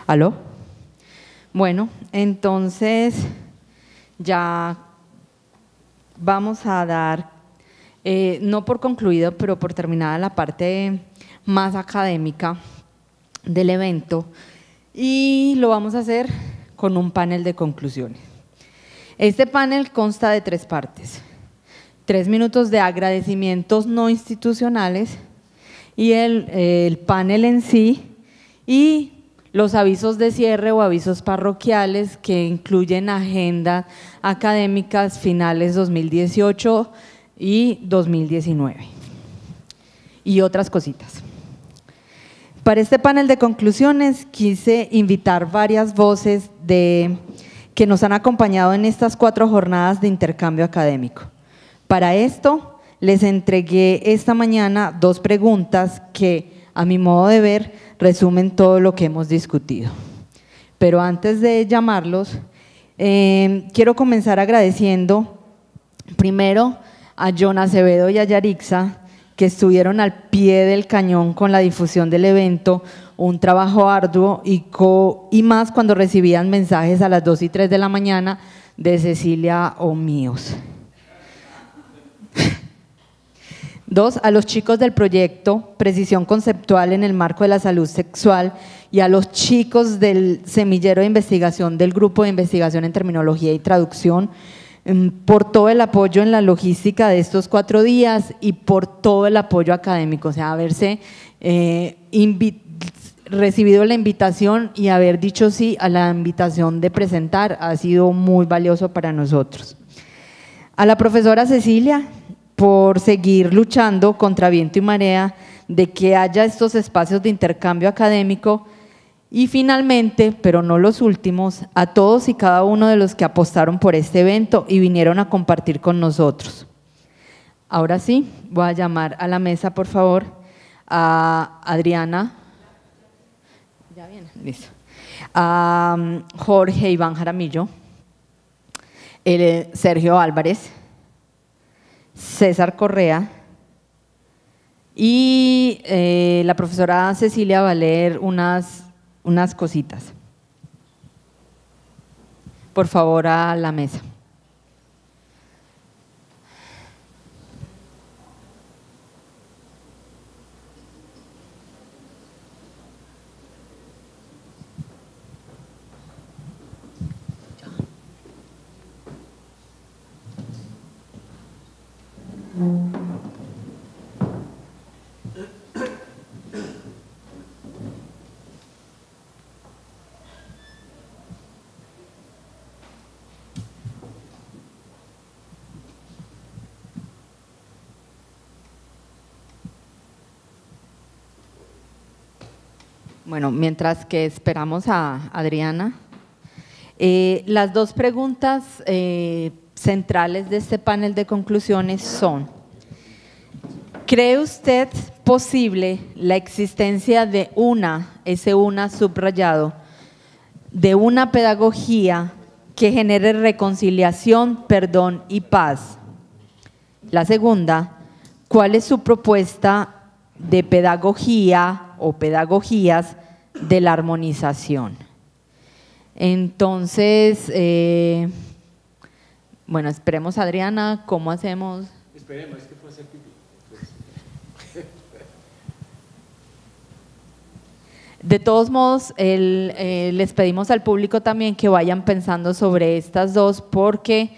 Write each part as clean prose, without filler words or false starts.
¿Aló? Bueno, entonces ya vamos a dar, no por concluido, pero por terminada la parte más académica del evento, y lo vamos a hacer con un panel de conclusiones. Este panel consta de 3 partes: 3 minutos de agradecimientos no institucionales y el panel en sí, y los avisos de cierre o avisos parroquiales que incluyen agendas académicas finales 2018 y 2019 y otras cositas. Para este panel de conclusiones quise invitar varias voces que nos han acompañado en estas 4 jornadas de intercambio académico. Para esto les entregué esta mañana 2 preguntas que, a mi modo de ver, resumen todo lo que hemos discutido. Pero antes de llamarlos, quiero comenzar agradeciendo primero a John Acevedo y a Yarixa, que estuvieron al pie del cañón con la difusión del evento, un trabajo arduo y más cuando recibían mensajes a las 2 y 3 de la mañana de Cecilia o míos. 2, a los chicos del proyecto Precisión Conceptual en el marco de la salud sexual y a los chicos del semillero de investigación del grupo de investigación en terminología y traducción por todo el apoyo en la logística de estos 4 días y por todo el apoyo académico, o sea, haberse recibido la invitación y haber dicho sí a la invitación de presentar ha sido muy valioso para nosotros. A la profesora Cecilia, por seguir luchando contra viento y marea de que haya estos espacios de intercambio académico, y finalmente, pero no los últimos, a todos y cada uno de los que apostaron por este evento y vinieron a compartir con nosotros. Ahora sí, voy a llamar a la mesa, por favor, a Adriana, ya viene, listo, a Jorge Iván Jaramillo, Sergio Álvarez, César Correa, y la profesora Cecilia va a leer unas cositas. Por favor, a la mesa. Bueno, mientras que esperamos a Adriana, las 2 preguntas centrales de este panel de conclusiones son: ¿cree usted posible la existencia de ese una subrayado, de una pedagogía que genere reconciliación, perdón y paz? La segunda, ¿cuál es su propuesta de pedagogía o pedagogías de la armonización? Entonces, bueno, esperemos, Adriana, ¿cómo hacemos? Esperemos, es que puede ser pipí. De todos modos, les pedimos al público también que vayan pensando sobre estas 2, porque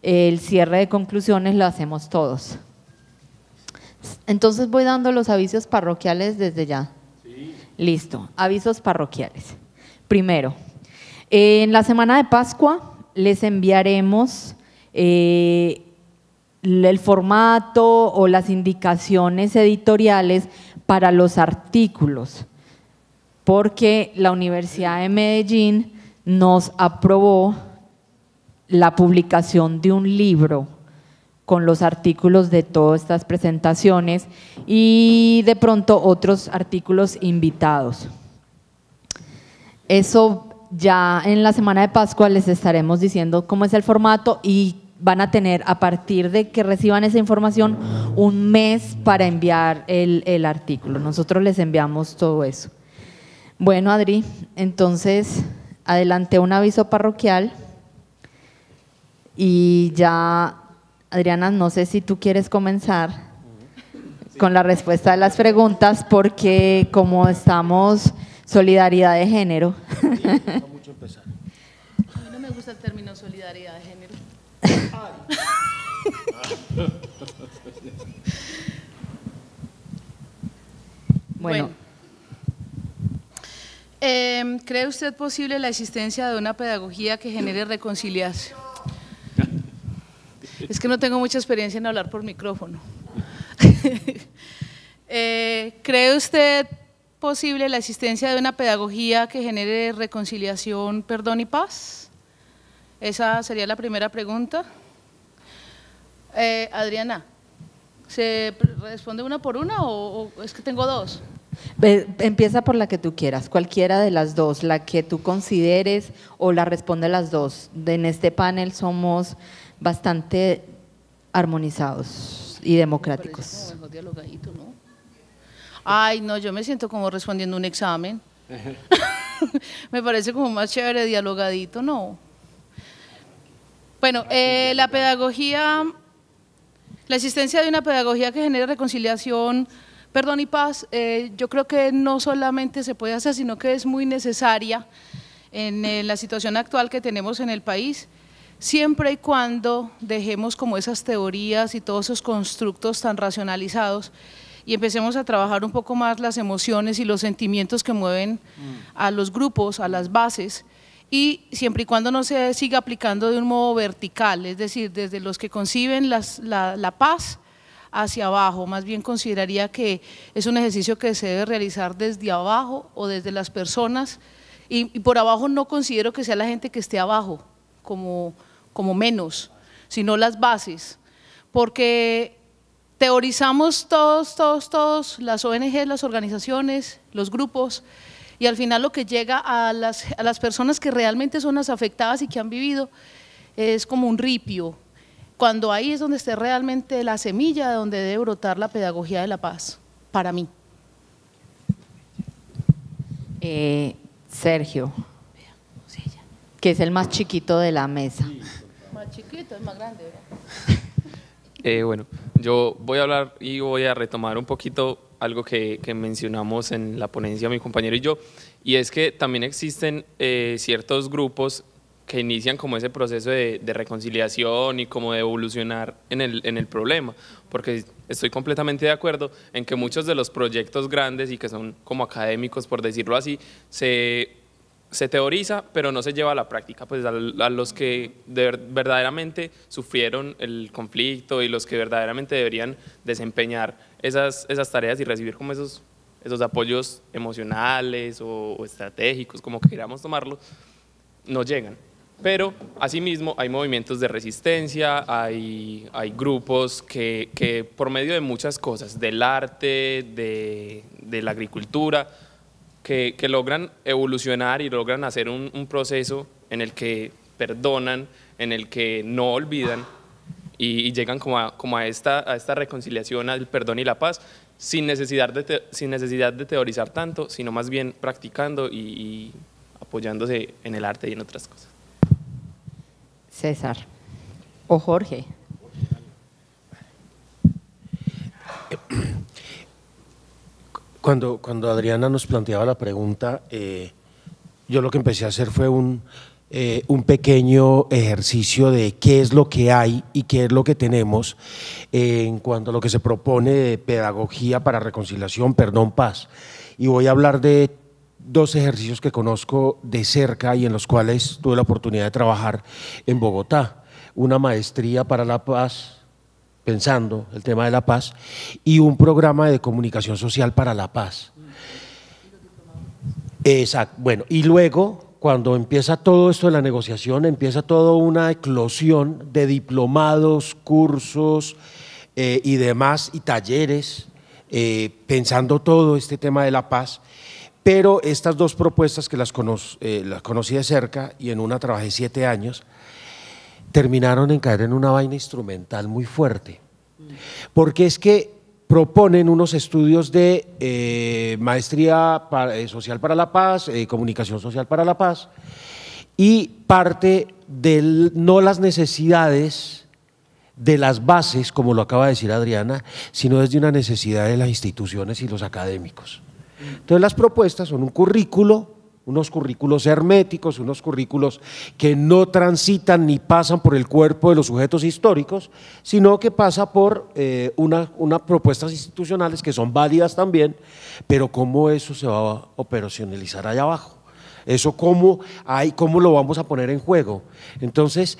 el cierre de conclusiones lo hacemos todos. Entonces voy dando los avisos parroquiales desde ya. Sí. Listo, avisos parroquiales. Primero, en la semana de Pascua les enviaremos el formato o las indicaciones editoriales para los artículos, porque la Universidad de Medellín nos aprobó la publicación de un libro con los artículos de todas estas presentaciones y de pronto otros artículos invitados. Eso ya en la semana de Pascua les estaremos diciendo cómo es el formato, y van a tener, a partir de que reciban esa información, un mes para enviar el artículo. Nosotros les enviamos todo eso. Bueno, Adri, entonces adelanté un aviso parroquial y ya, Adriana, no sé si tú quieres comenzar con la respuesta de las preguntas, porque como estamos solidaridad de género. Mucho empezar. A mí no me gusta el término solidaridad de género. Bueno. ¿Cree usted posible la existencia de una pedagogía que genere reconciliación? Es que no tengo mucha experiencia en hablar por micrófono. ¿Cree usted posible la existencia de una pedagogía que genere reconciliación, perdón y paz? Esa sería la primera pregunta. Adriana, ¿se responde una por una o es que tengo dos? Empieza por la que tú quieras, cualquiera de las dos, la que tú consideres o la responde las dos. En este panel somos bastante armonizados y democráticos. Me parece como mejor dialogadito, ¿no? Ay, no, yo me siento como respondiendo un examen. Me parece como más chévere dialogadito, ¿no? Bueno, la pedagogía, la existencia de una pedagogía que genere reconciliación, perdón y paz, yo creo que no solamente se puede hacer, sino que es muy necesaria en la situación actual que tenemos en el país, siempre y cuando dejemos como esas teorías y todos esos constructos tan racionalizados y empecemos a trabajar un poco más las emociones y los sentimientos que mueven a los grupos, a las bases, y siempre y cuando no se siga aplicando de un modo vertical, es decir, desde los que conciben la paz hacia abajo. Más bien consideraría que es un ejercicio que se debe realizar desde abajo o desde las personas, y por abajo no considero que sea la gente que esté abajo como menos, sino las bases, porque teorizamos todos, las ONG, las organizaciones, los grupos, y al final lo que llega a las personas que realmente son las afectadas y que han vivido es como un ripio, cuando ahí es donde esté realmente la semilla de donde debe brotar la pedagogía de la paz, para mí. Sergio, que es el más chiquito de la mesa. Más chiquito, es más grande, ¿verdad? Bueno, yo voy a hablar y voy a retomar un poquito algo que mencionamos en la ponencia mi compañero y yo, y es que también existen ciertos grupos que inician como ese proceso de reconciliación y como de evolucionar en el problema, porque estoy completamente de acuerdo en que muchos de los proyectos grandes y que son como académicos, por decirlo así, se teoriza, pero no se lleva a la práctica, pues a los que verdaderamente sufrieron el conflicto y los que verdaderamente deberían desempeñar esas tareas y recibir como esos apoyos emocionales o estratégicos, como que queramos tomarlo, no llegan. Pero asimismo hay movimientos de resistencia, hay grupos que por medio de muchas cosas, del arte, de la agricultura, que logran evolucionar y logran hacer un proceso en el que perdonan, en el que no olvidan y llegan como a esta reconciliación, al perdón y la paz, sin necesidad de teorizar tanto, sino más bien practicando y apoyándose en el arte y en otras cosas. César o Jorge. Cuando Adriana nos planteaba la pregunta, yo lo que empecé a hacer fue un pequeño ejercicio de qué es lo que hay y qué es lo que tenemos en cuanto a lo que se propone de pedagogía para reconciliación, perdón, paz. Y voy a hablar de dos ejercicios que conozco de cerca y en los cuales tuve la oportunidad de trabajar en Bogotá. Una maestría para la paz, pensando el tema de la paz, y un programa de comunicación social para la paz. Exacto. Bueno, y luego, cuando empieza todo esto de la negociación, empieza toda una eclosión de diplomados, cursos y demás, y talleres, pensando todo este tema de la paz. Pero estas dos propuestas que las conocí de cerca, y en una trabajé 7 años, terminaron en caer en una vaina instrumental muy fuerte. Porque es que proponen unos estudios de maestría social para la paz, comunicación social para la paz, y parte de no las necesidades de las bases, como lo acaba de decir Adriana, sino desde una necesidad de las instituciones y los académicos. Entonces las propuestas son un currículo, unos currículos herméticos, unos currículos que no transitan ni pasan por el cuerpo de los sujetos históricos, sino que pasa por unas propuestas institucionales que son válidas también, pero cómo eso se va a operacionalizar allá abajo, eso cómo lo vamos a poner en juego. Entonces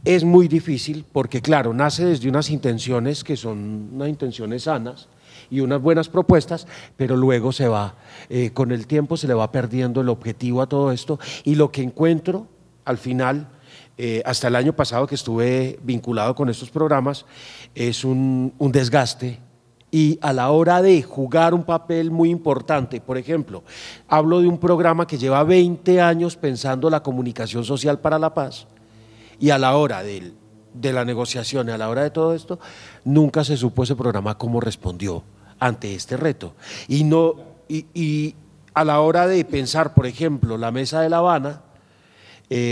es muy difícil porque claro, nace desde unas intenciones que son unas intenciones sanas y unas buenas propuestas, pero luego se va, con el tiempo se le va perdiendo el objetivo a todo esto, y lo que encuentro al final, hasta el año pasado que estuve vinculado con estos programas, es un desgaste, y a la hora de jugar un papel muy importante, por ejemplo, hablo de un programa que lleva 20 años pensando la comunicación social para la paz, y a la hora de la negociación, a la hora de todo esto, nunca se supo ese programa cómo respondió ante este reto. Y a la hora de pensar, por ejemplo, la Mesa de La Habana,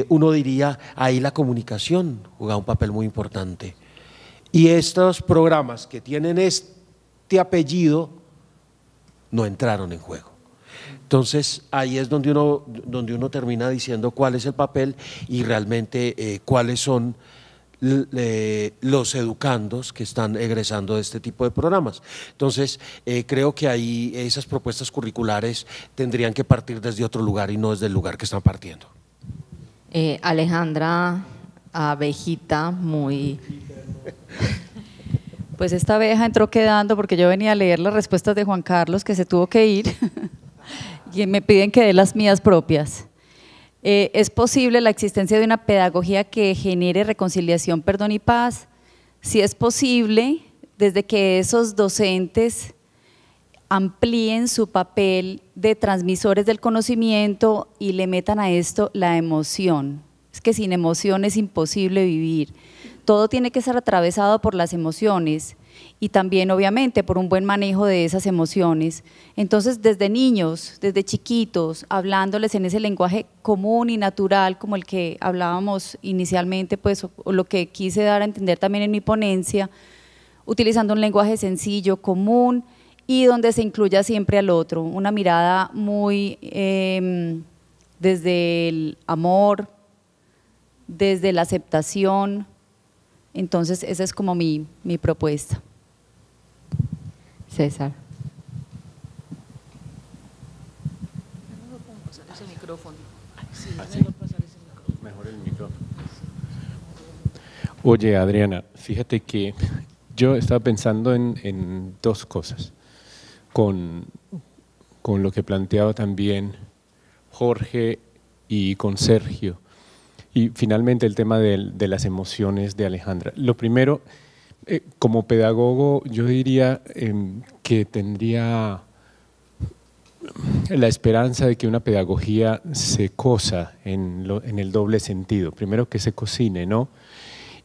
uno diría, ahí la comunicación juega un papel muy importante. Y estos programas que tienen este apellido no entraron en juego. Entonces ahí es donde uno termina diciendo cuál es el papel y realmente cuáles son los educandos que están egresando de este tipo de programas. Entonces, creo que ahí esas propuestas curriculares tendrían que partir desde otro lugar y no desde el lugar que están partiendo. Alejandra, abejita, muy… Pues esta abeja entró quedando porque yo venía a leer las respuestas de Juan Carlos, que se tuvo que ir, y me piden que dé las mías propias. ¿Es posible la existencia de una pedagogía que genere reconciliación, perdón y paz? Sí es posible, desde que esos docentes amplíen su papel de transmisores del conocimiento y le metan a esto la emoción. Es que sin emoción es imposible vivir. Todo tiene que ser atravesado por las emociones y también obviamente por un buen manejo de esas emociones. Entonces desde niños, desde chiquitos, hablándoles en ese lenguaje común y natural como el que hablábamos inicialmente, pues o lo que quise dar a entender también en mi ponencia, utilizando un lenguaje sencillo, común y donde se incluya siempre al otro, una mirada muy desde el amor, desde la aceptación. Entonces esa es como mi propuesta. César. Mejor el micrófono. Oye, Adriana, fíjate que yo estaba pensando en dos cosas, con lo que planteaba también Jorge y con Sergio, y finalmente el tema de las emociones de Alejandra. Lo primero, como pedagogo, yo diría que tendría la esperanza de que una pedagogía se cosa en el doble sentido. Primero, que se cocine, ¿no?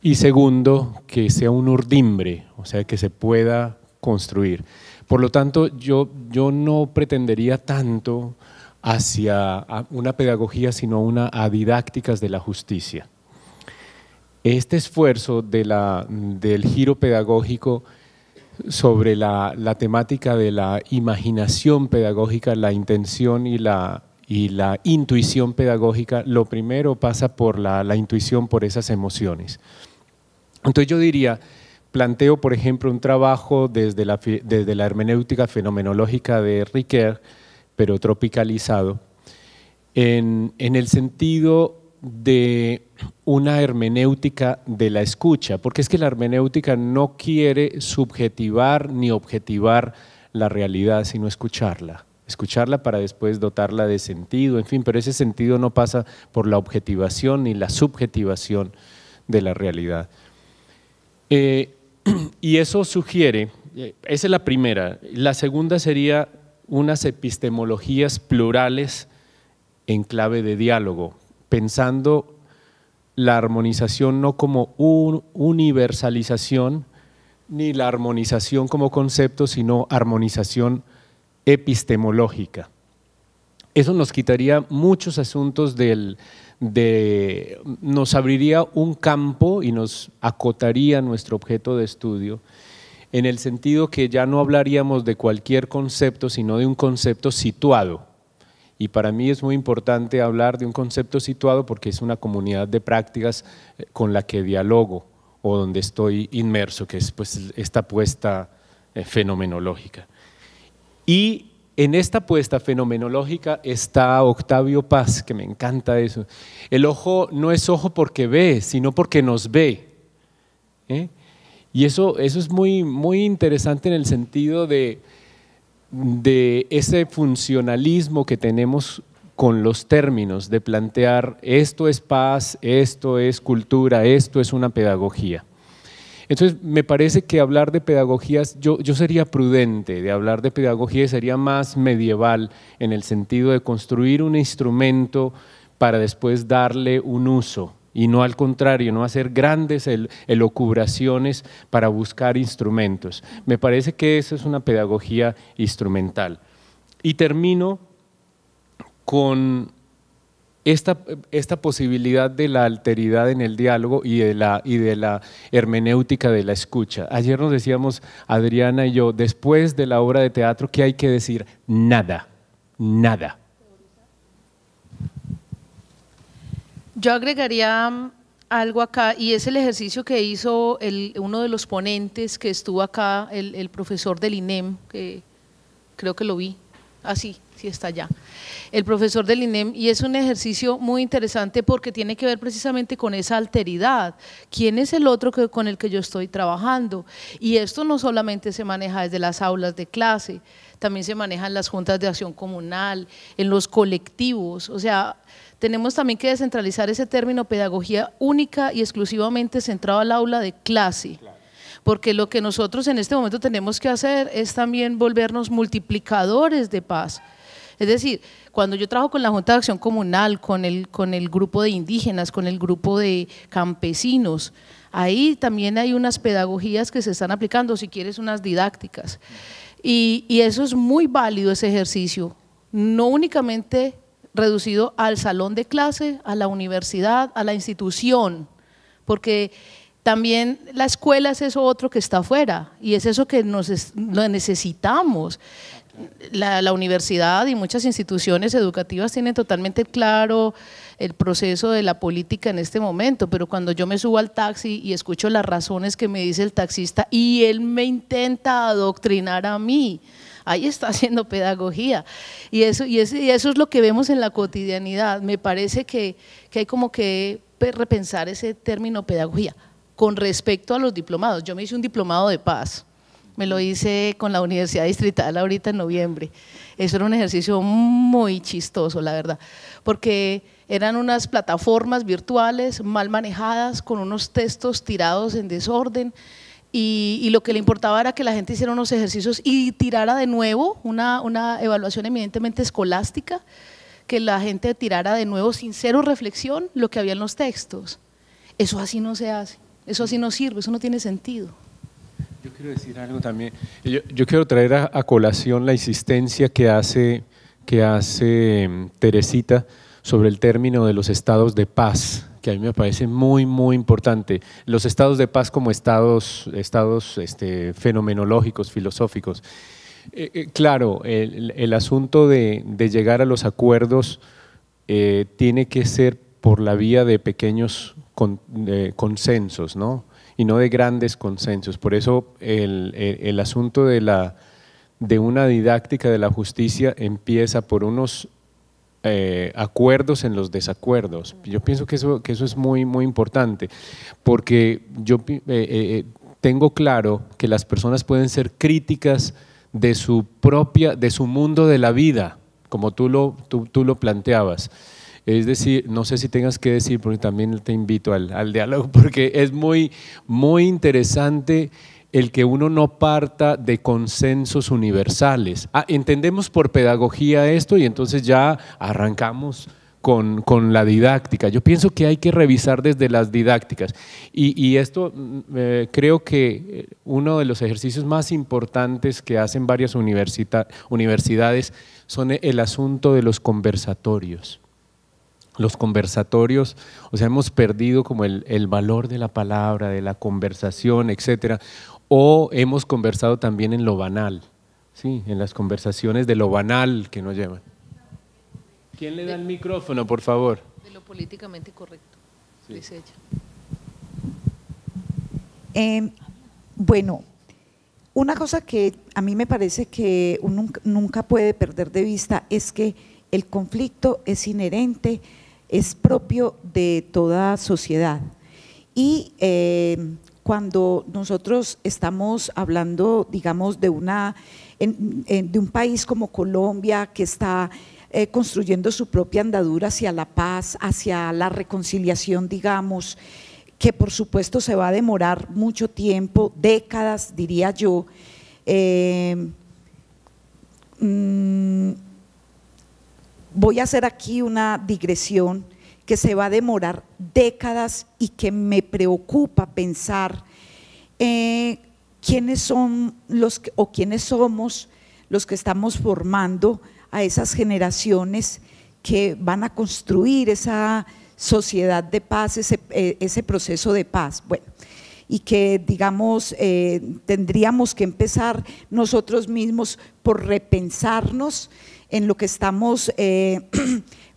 Y segundo, que sea un urdimbre, o sea, que se pueda construir. Por lo tanto, yo no pretendería tanto hacia una pedagogía, sino a didácticas de la justicia. Este esfuerzo del giro pedagógico sobre la temática de la imaginación pedagógica, la intención y la intuición pedagógica, lo primero pasa por la intuición, por esas emociones. Entonces yo diría, planteo por ejemplo un trabajo desde la hermenéutica fenomenológica de Ricoeur, pero tropicalizado, en el sentido de una hermenéutica de la escucha, porque es que la hermenéutica no quiere subjetivar ni objetivar la realidad, sino escucharla para después dotarla de sentido, en fin, pero ese sentido no pasa por la objetivación ni la subjetivación de la realidad. Y eso sugiere, esa es la primera, la segunda sería unas epistemologías plurales en clave de diálogo, pensando la armonización no como universalización, ni la armonización como concepto, sino armonización epistemológica. Eso nos quitaría muchos asuntos nos abriría un campo y nos acotaría nuestro objeto de estudio, en el sentido que ya no hablaríamos de cualquier concepto, sino de un concepto situado. Y para mí es muy importante hablar de un concepto situado porque es una comunidad de prácticas con la que dialogo o donde estoy inmerso, que es pues esta apuesta fenomenológica. Y en esta apuesta fenomenológica está Octavio Paz, que me encanta eso. El ojo no es ojo porque ve, sino porque nos ve. Y eso es muy, muy interesante en el sentido de ese funcionalismo que tenemos con los términos, de plantear esto es paz, esto es cultura, esto es una pedagogía. Entonces me parece que hablar de pedagogías, yo sería prudente de hablar de pedagogía, sería más medieval en el sentido de construir un instrumento para después darle un uso y no al contrario, no hacer grandes elucubraciones para buscar instrumentos. Me parece que esa es una pedagogía instrumental. Y termino con esta posibilidad de la alteridad en el diálogo y de la hermenéutica de la escucha. Ayer nos decíamos, Adriana y yo, después de la obra de teatro, ¿qué hay que decir? Nada, nada. Yo agregaría algo acá, y es el ejercicio que hizo uno de los ponentes que estuvo acá, el profesor del INEM, que creo que lo vi, sí está allá, el profesor del INEM, y es un ejercicio muy interesante porque tiene que ver precisamente con esa alteridad. ¿Quién es el otro con el que yo estoy trabajando? Y esto no solamente se maneja desde las aulas de clase, también se maneja en las juntas de acción comunal, en los colectivos, o sea, tenemos también que descentralizar ese término pedagogía única y exclusivamente centrado al aula de clase. Porque lo que nosotros en este momento tenemos que hacer es también volvernos multiplicadores de paz. Es decir, cuando yo trabajo con la Junta de Acción Comunal, con el grupo de indígenas, con el grupo de campesinos, ahí también hay unas pedagogías que se están aplicando, si quieres unas didácticas. Y eso es muy válido, ese ejercicio, no únicamente reducido al salón de clase, a la universidad, a la institución, porque también la escuela es eso otro que está afuera y es eso que lo necesitamos. La universidad y muchas instituciones educativas tienen totalmente claro el proceso de la política en este momento, pero cuando yo me subo al taxi y escucho las razones que me dice el taxista y él me intenta adoctrinar a mí, ahí está haciendo pedagogía y eso es lo que vemos en la cotidianidad. Me parece que hay como que repensar ese término pedagogía con respecto a los diplomados. Yo me hice un diplomado de paz, me lo hice con la Universidad Distrital ahorita en noviembre. Eso era un ejercicio muy chistoso, la verdad, porque eran unas plataformas virtuales mal manejadas, con unos textos tirados en desorden, y lo que le importaba era que la gente hiciera unos ejercicios y tirara de nuevo una evaluación eminentemente escolástica, que la gente tirara de nuevo sin cero reflexión lo que había en los textos. Eso así no se hace, eso así no sirve, eso no tiene sentido. Yo quiero decir algo también. Yo quiero traer a colación la insistencia que hace Teresita sobre el término de los estados de paz, que a mí me parece muy, muy importante. Los estados de paz como estados fenomenológicos, filosóficos. Claro, el asunto de llegar a los acuerdos tiene que ser por la vía de pequeños consensos, ¿no? Y no de grandes consensos. Por eso el asunto de una didáctica de la justicia empieza por unos acuerdos en los desacuerdos. Yo pienso que eso es muy, muy importante, porque yo tengo claro que las personas pueden ser críticas de su mundo de la vida, como tú lo planteabas. Es decir, no sé si tengas que decir, porque también te invito al diálogo, porque es muy, muy interesante el que uno no parta de consensos universales. Entendemos por pedagogía esto y entonces ya arrancamos con la didáctica. Yo pienso que hay que revisar desde las didácticas y esto creo que uno de los ejercicios más importantes que hacen varias universidades son el asunto de los conversatorios. Los conversatorios, o sea, hemos perdido como el valor de la palabra, de la conversación, etcétera, o hemos conversado también en lo banal, sí, en las conversaciones de lo banal que nos llevan. ¿Quién le da el micrófono, por favor? De lo políticamente correcto, sí. Dice ella. Bueno, una cosa que a mí me parece que uno nunca puede perder de vista es que el conflicto es inherente, es propio de toda sociedad y cuando nosotros estamos hablando, digamos, de un país como Colombia que está construyendo su propia andadura hacia la paz, hacia la reconciliación, digamos, que por supuesto se va a demorar mucho tiempo, décadas, diría yo. Voy a hacer aquí una digresión que se va a demorar décadas y que me preocupa pensar quiénes son quiénes somos los que estamos formando a esas generaciones que van a construir esa sociedad de paz, ese proceso de paz. Bueno, y que digamos tendríamos que empezar nosotros mismos por repensarnos en lo que estamos,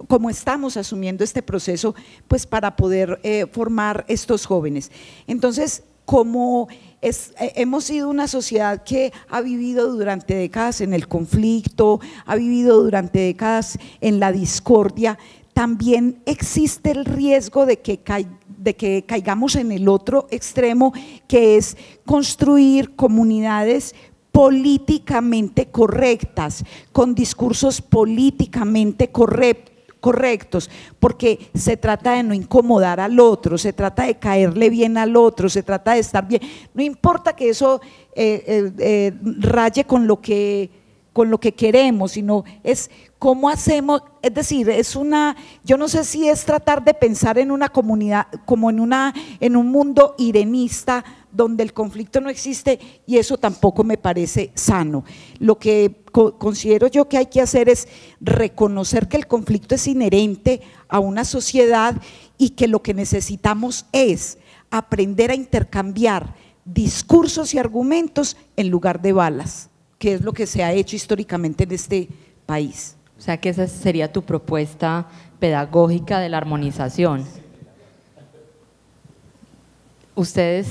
como estamos asumiendo este proceso, pues para poder formar estos jóvenes. Entonces, como hemos sido una sociedad que ha vivido durante décadas en el conflicto, ha vivido durante décadas en la discordia, también existe el riesgo de que caigamos en el otro extremo, que es construir comunidades políticamente correctas, con discursos políticamente correctos, porque se trata de no incomodar al otro, se trata de caerle bien al otro, se trata de estar bien, no importa que eso raye con lo que queremos, sino es cómo hacemos, es decir, yo no sé si es tratar de pensar en una comunidad como en un mundo irenista donde el conflicto no existe, y eso tampoco me parece sano. Lo que considero yo que hay que hacer es reconocer que el conflicto es inherente a una sociedad y que lo que necesitamos es aprender a intercambiar discursos y argumentos en lugar de balas, que es lo que se ha hecho históricamente en este país. O sea que esa sería tu propuesta pedagógica de la armonización. ¿Ustedes?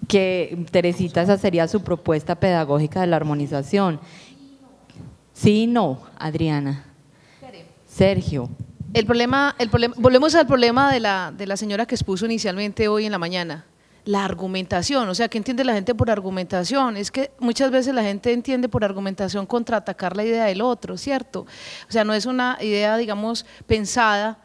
Que Teresita, esa sería su propuesta pedagógica de la armonización. Sí y no, Adriana. Sergio. Volvemos al problema de la señora que expuso inicialmente hoy en la mañana. La argumentación, o sea, ¿qué entiende la gente por argumentación? Es que muchas veces la gente entiende por argumentación contraatacar la idea del otro, ¿cierto? O sea, no es una idea, digamos, pensada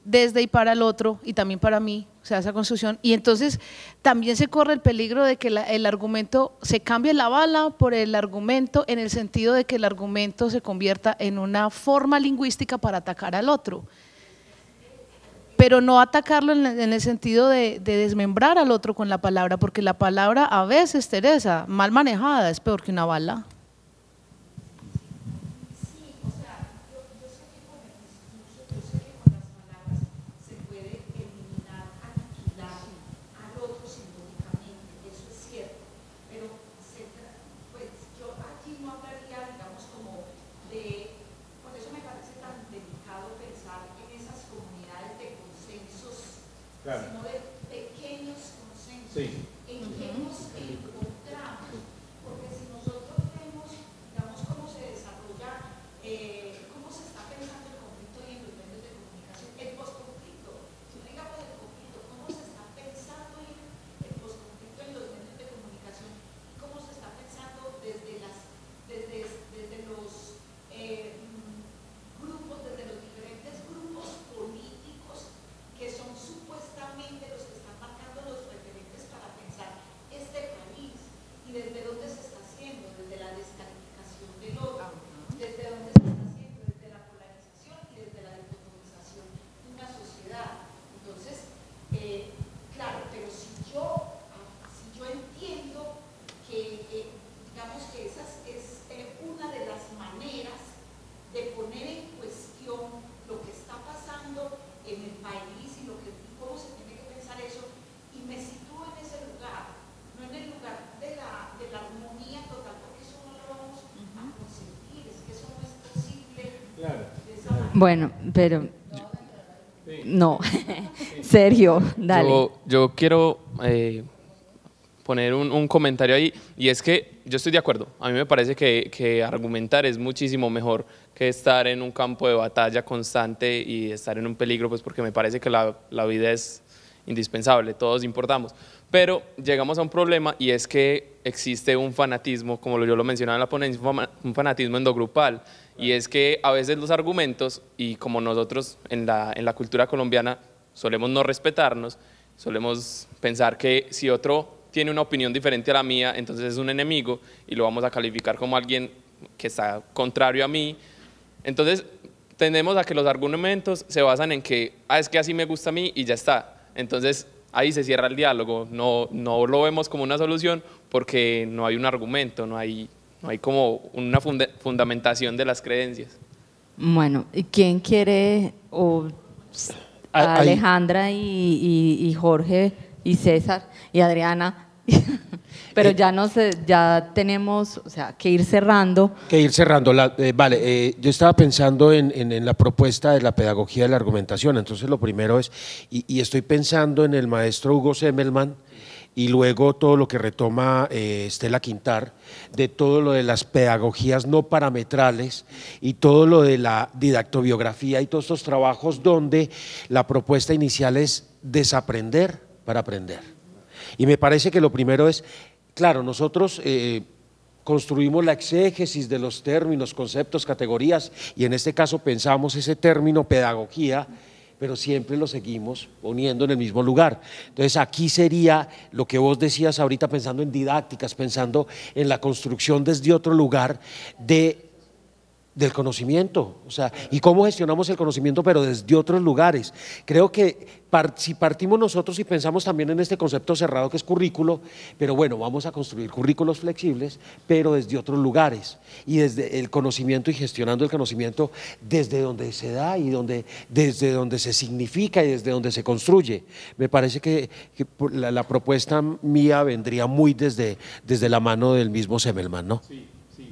desde y para el otro y también para mí, o sea, esa construcción. Y entonces también se corre el peligro de que el argumento, se cambie la bala por el argumento, en el sentido de que el argumento se convierta en una forma lingüística para atacar al otro. Pero no atacarlo en el sentido de desmembrar al otro con la palabra, porque la palabra a veces, Teresa, mal manejada es peor que una bala. Sí, o sea, yo sé que con el discurso, yo sé que con las palabras se puede eliminar, aniquilar al otro simbólicamente, eso es cierto, pero pues yo aquí no hablaría, digamos, como de, por eso me parece tan delicado pensar en esas comunidades de consensos, claro, sino de pequeños consensos, sí, en que nos encontramos, porque si nosotros vemos, digamos, cómo se desarrolla, cómo se está pensando el conflicto y en los medios de comunicación, el postconflicto, si no digamos el conflicto, cómo se está pensando el postconflicto en los medios de comunicación, y cómo se está pensando desde los grupos, desde los diferentes grupos políticos que son supuestamente los que están marcando los referentes para pensar este país. Bueno, pero no, Sergio, dale. Yo quiero poner un comentario ahí, y es que yo estoy de acuerdo. A mí me parece que argumentar es muchísimo mejor que estar en un campo de batalla constante y estar en un peligro, pues porque me parece que la vida es indispensable, todos importamos. Pero llegamos a un problema, y es que existe un fanatismo, como yo lo mencionaba en la ponencia, un fanatismo endogrupal, y es que a veces los argumentos, y como nosotros en la cultura colombiana solemos no respetarnos, solemos pensar que si otro tiene una opinión diferente a la mía, entonces es un enemigo y lo vamos a calificar como alguien que está contrario a mí. Entonces tendemos a que los argumentos se basan en que, es que así me gusta a mí y ya está. Entonces ahí se cierra el diálogo, no lo vemos como una solución porque no hay un argumento, no hay como una fundamentación de las creencias. Bueno, ¿quién quiere? Alejandra y Jorge y César y Adriana, pero ya no sé, ya tenemos, o sea, que ir cerrando. Vale, yo estaba pensando en la propuesta de la pedagogía de la argumentación. Entonces lo primero es, y estoy pensando en el maestro Hugo Semmelmann, y luego todo lo que retoma Estela Quintar, de todo lo de las pedagogías no parametrales y todo lo de la didactobiografía y todos estos trabajos donde la propuesta inicial es desaprender para aprender. Y me parece que lo primero es, claro, nosotros construimos la exégesis de los términos, conceptos, categorías, y en este caso pensamos ese término pedagogía, pero siempre lo seguimos poniendo en el mismo lugar. Entonces aquí sería lo que vos decías ahorita, pensando en didácticas, pensando en la construcción desde otro lugar del conocimiento, o sea, y cómo gestionamos el conocimiento, pero desde otros lugares. Creo que si partimos nosotros y pensamos también en este concepto cerrado que es currículo, pero bueno, vamos a construir currículos flexibles, pero desde otros lugares, y desde el conocimiento y gestionando el conocimiento desde donde se da y desde donde se significa y desde donde se construye. Me parece que la propuesta mía vendría muy desde la mano del mismo Semmelmann, ¿no? Sí, sí.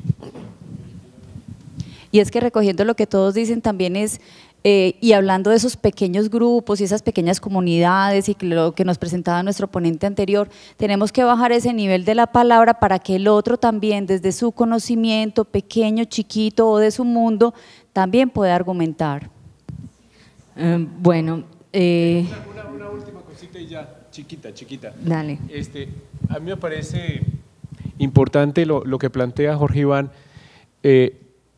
Y es que recogiendo lo que todos dicen también es, y hablando de esos pequeños grupos y esas pequeñas comunidades y lo que nos presentaba nuestro ponente anterior, tenemos que bajar ese nivel de la palabra para que el otro también desde su conocimiento pequeño, chiquito o de su mundo, también pueda argumentar. Bueno. Una última cosita y ya, chiquita. Dale. A mí me parece importante lo que plantea Jorge Iván,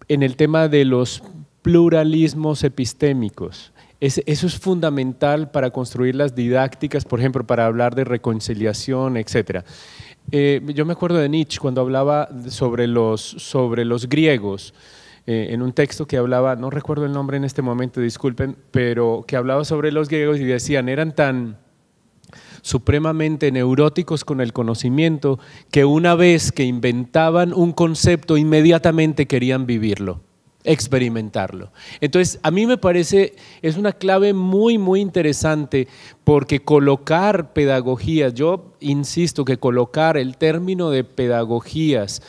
en el tema de los pluralismos epistémicos. Eso es fundamental para construir las didácticas, por ejemplo, para hablar de reconciliación, etc. Yo me acuerdo de Nietzsche cuando hablaba sobre los griegos, en un texto que hablaba, no recuerdo el nombre en este momento, disculpen, pero que hablaba sobre los griegos y decían, eran tan supremamente neuróticos con el conocimiento que una vez que inventaban un concepto inmediatamente querían vivirlo, experimentarlo. Entonces a mí me parece, es una clave muy muy interesante, porque colocar pedagogías, yo insisto que colocar el término de pedagogías,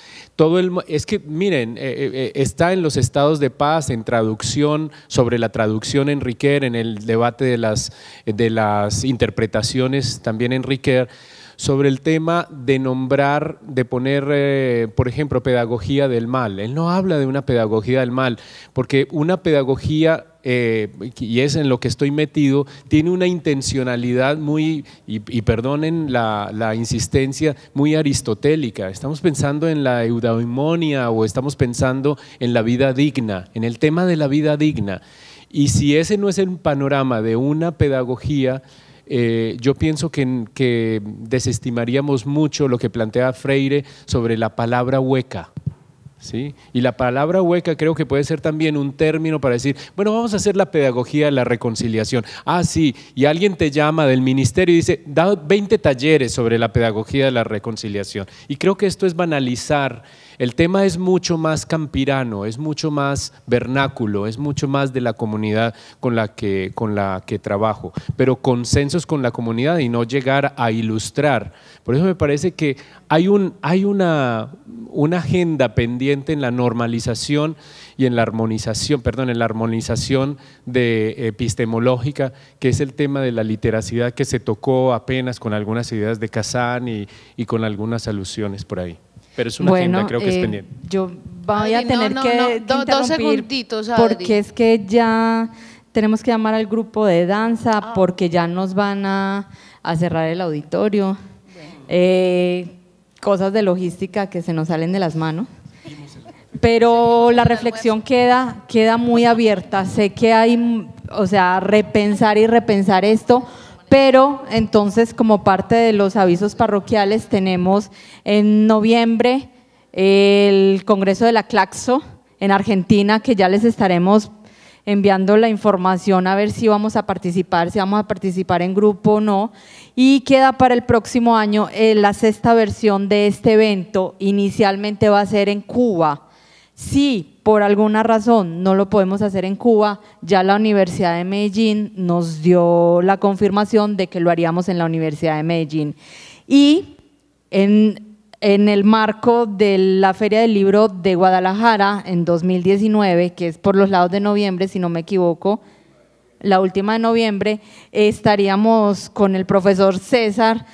es que miren, está en los estados de paz, en traducción, sobre la traducción en Ricoeur, en el debate de las interpretaciones también en Ricoeur, sobre el tema de nombrar, de poner, por ejemplo, pedagogía del mal. Él no habla de una pedagogía del mal, porque una pedagogía, y es en lo que estoy metido, tiene una intencionalidad muy, y perdonen la insistencia, muy aristotélica. Estamos pensando en la eudaimonia o estamos pensando en la vida digna, en el tema de la vida digna. Y si ese no es el panorama de una pedagogía, yo pienso que desestimaríamos mucho lo que plantea Freire sobre la palabra hueca, ¿sí? Y la palabra hueca creo que puede ser también un término para decir, bueno, vamos a hacer la pedagogía de la reconciliación. Sí, y alguien te llama del ministerio y dice, da 20 talleres sobre la pedagogía de la reconciliación. Y creo que esto es banalizar El tema es mucho más campirano, es mucho más vernáculo, es mucho más de la comunidad con la que trabajo, pero consensos con la comunidad y no llegar a ilustrar. Por eso me parece que hay una agenda pendiente en la normalización y en la armonización, epistemológica, que es el tema de la literacidad que se tocó apenas con algunas ideas de Kazan y con algunas alusiones por ahí. Pero es una agenda, creo que es pendiente. Yo voy a Adri, tener que dos interrumpir segunditos, Adri. porque es que ya tenemos que llamar al grupo de danza porque ya nos van a cerrar el auditorio. Cosas de logística que se nos salen de las manos. Pero la reflexión queda muy abierta. Sé que hay, o sea, repensar y repensar esto, pero entonces como parte de los avisos parroquiales tenemos en noviembre el Congreso de la Claxo en Argentina, que ya les estaremos enviando la información a ver si vamos a participar, en grupo o no, y queda para el próximo año la 6ª versión de este evento. Inicialmente va a ser en Cuba. Si por alguna razón no lo podemos hacer en Cuba, ya la Universidad de Medellín nos dio la confirmación de que lo haríamos en la Universidad de Medellín. Y en el marco de la Feria del Libro de Guadalajara en 2019, que es por los lados de noviembre, si no me equivoco, la última de noviembre, estaríamos con el profesor César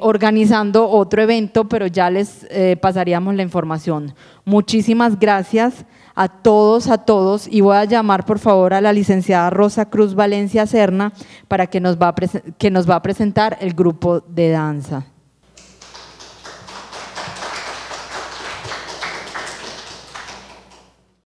organizando otro evento, pero ya les pasaríamos la información. Muchísimas gracias a todos, y voy a llamar por favor a la licenciada Rosa Cruz Valencia Serna para que nos va a presentar el grupo de danza.